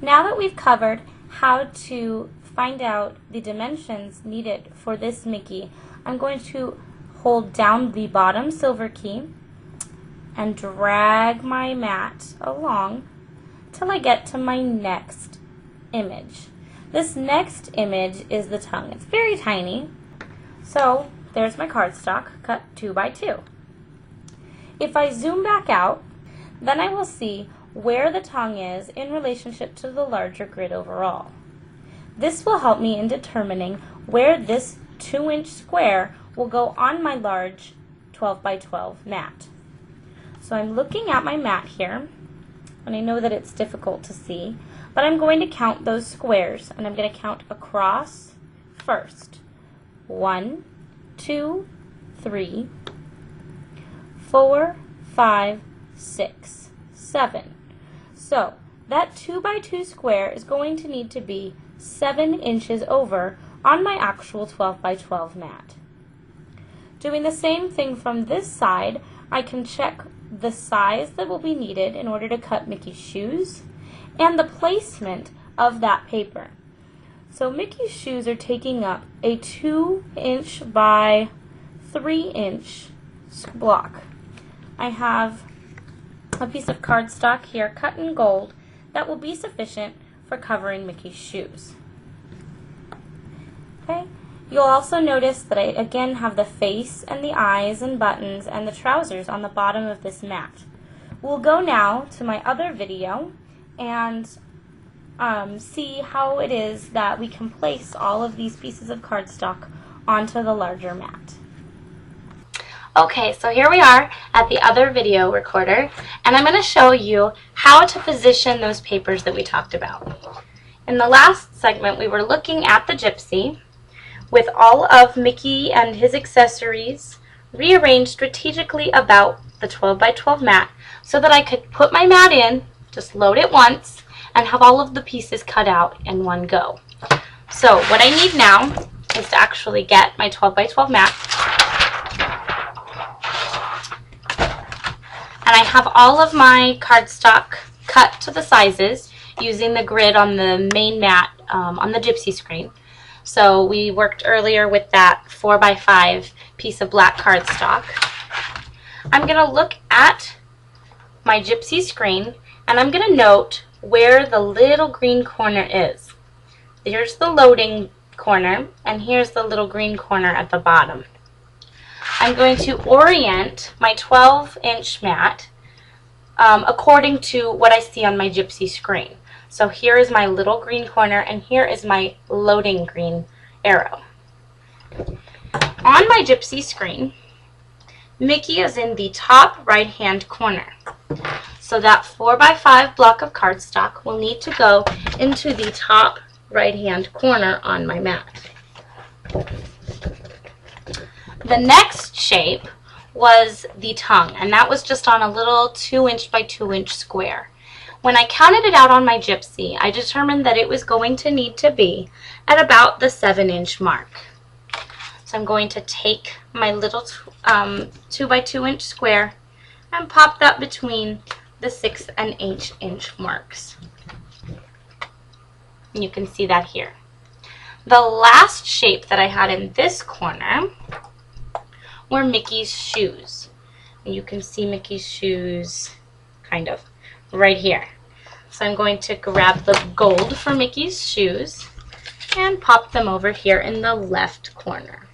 Now that we've covered how to find out the dimensions needed for this Mickey, I'm going to hold down the bottom silver key and drag my mat along till I get to my next image. This next image is the tongue. It's very tiny. So there's my cardstock cut 2 by 2. If I zoom back out, then I will see where the tongue is in relationship to the larger grid overall. This will help me in determining where this 2-inch square will go on my large 12 by 12 mat. So I'm looking at my mat here, and I know that it's difficult to see, but I'm going to count those squares, and I'm going to count across first. 1, 2, 3, 4, 5, 6, 7. So that 2 by 2 square is going to need to be 7 inches over on my actual 12 by 12 mat. Doing the same thing from this side, I can check the size that will be needed in order to cut Mickey's shoes and the placement of that paper. So Mickey's shoes are taking up a 2-inch by 3-inch block. I have a piece of cardstock here cut in gold that will be sufficient for covering Mickey's shoes. Okay. You'll also notice that I again have the face and the eyes and buttons and the trousers on the bottom of this mat. We'll go now to my other video and see how it is that we can place all of these pieces of cardstock onto the larger mat. Okay, so here we are at the other video recorder, and I'm going to show you how to position those papers that we talked about. In the last segment, we were looking at the Gypsy with all of Mickey and his accessories rearranged strategically about the 12 by 12 mat so that I could put my mat in, just load it once, and have all of the pieces cut out in one go. So what I need now is to actually get my 12 by 12 mat, and I have all of my cardstock cut to the sizes using the grid on the main mat on the Gypsy screen. So we worked earlier with that 4 by 5 piece of black cardstock. I'm going to look at my Gypsy screen, and I'm going to note where the little green corner is. Here's the loading corner, and here's the little green corner at the bottom. I'm going to orient my 12-inch mat according to what I see on my Gypsy screen. So here is my little green corner, and here is my loading green arrow. On my Gypsy screen, Mickey is in the top right-hand corner. So that 4 by 5 block of cardstock will need to go into the top right-hand corner on my mat. The next shape was the tongue, and that was just on a little 2-inch by 2-inch square. When I counted it out on my Gypsy, I determined that it was going to need to be at about the 7-inch mark. So I'm going to take my little 2 by 2-inch square and pop that between the 6 and 8-inch marks. And you can see that here. The last shape that I had in this corner were Mickey's shoes. And you can see Mickey's shoes kind of right here. So I'm going to grab the gold for Mickey's shoes and pop them over here in the left corner.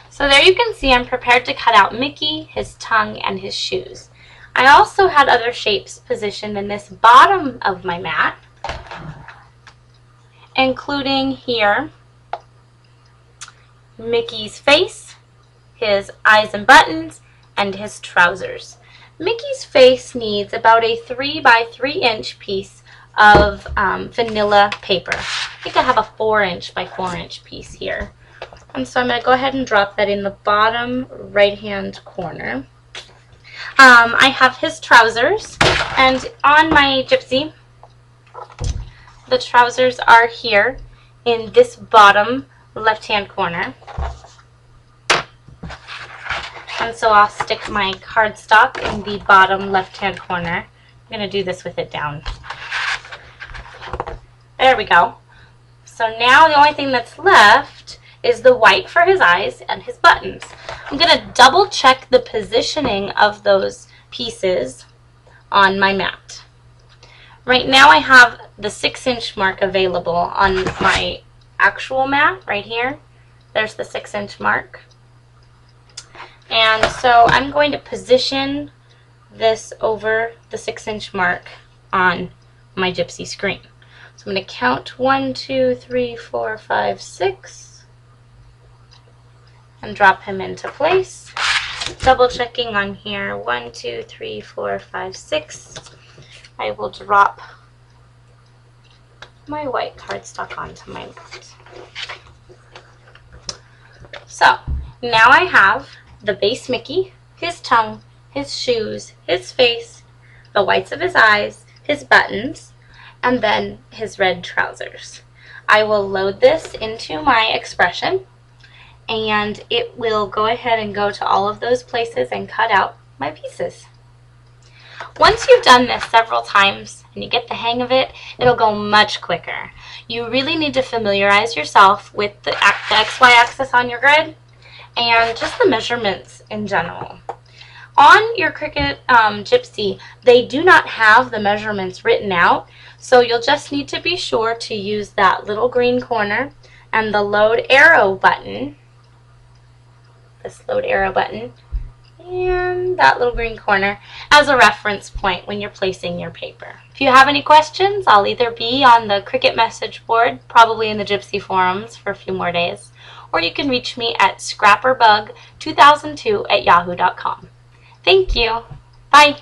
So there you can see I'm prepared to cut out Mickey, his tongue, and his shoes. I also had other shapes positioned in this bottom of my mat, including here Mickey's face, his eyes and buttons, and his trousers. Mickey's face needs about a 3 by 3-inch piece of vanilla paper. I think I have a 4-inch by 4-inch piece here. And so I'm going to go ahead and drop that in the bottom right-hand corner. I have his trousers, and on my Gypsy, the trousers are here in this bottom left-hand corner. And so I'll stick my cardstock in the bottom left-hand corner. I'm going to do this with it down. There we go. So now the only thing that's left is the white for his eyes and his buttons. I'm going to double check the positioning of those pieces on my mat. Right now I have the 6-inch mark available on my actual mat right here. There's the 6-inch mark. And so I'm going to position this over the 6-inch mark on my Gypsy screen. So I'm going to count 1, 2, 3, 4, 5, 6 and drop him into place. Double checking on here, 1, 2, 3, 4, 5, 6. I will drop my white cardstock onto my mat. So now I have the base Mickey, his tongue, his shoes, his face, the whites of his eyes, his buttons, and then his red trousers. I will load this into my expression, and it will go ahead and go to all of those places and cut out my pieces. Once you've done this several times and you get the hang of it, it'll go much quicker. You really need to familiarize yourself with the XY axis on your grid and just the measurements in general. On your Cricut Gypsy, they do not have the measurements written out, so you'll just need to be sure to use that little green corner and the load arrow button, this load arrow button, and that little green corner as a reference point when you're placing your paper. If you have any questions, I'll either be on the Cricut message board, probably in the Gypsy forums for a few more days, or you can reach me at scrapperbug2002@yahoo.com. Thank you. Bye.